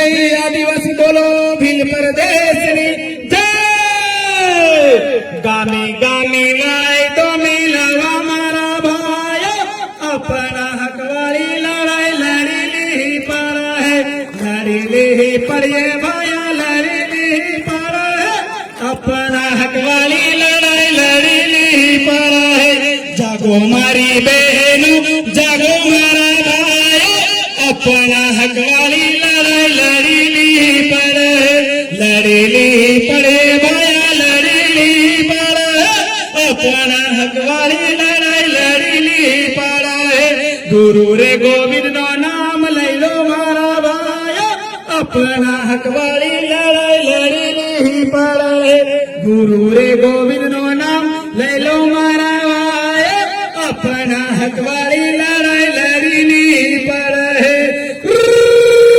जय आदिवासी बोलो भील परदेसनी जय। गामी गामी गाय तो मिलावा मारा भाई, अपना हक वाली लड़ाई लड़ी ली पड़ा है, लड़ी ली पड़िए भाया लड़ी ली पड़ा है, अपना हक वाली लड़ाई लड़ी ली पड़ा है। जागो मारी बहनों जागो मारा भाई, अपना हक वाली लड़ाई लड़ी ली पड़े, लड़ी ली पड़े भाया लड़ी ली पड़े, अपना हक वाली लड़ाई लड़ी ली पड़े। गुरु रे गोविंद नो नाम ले लो मारा भाई, अपना हक वाली लड़ाई लड़ी ली पड़े। गुरु रे गोविंद नो नाम ले लो मारा भाई, अपना हक वाली लड़ाई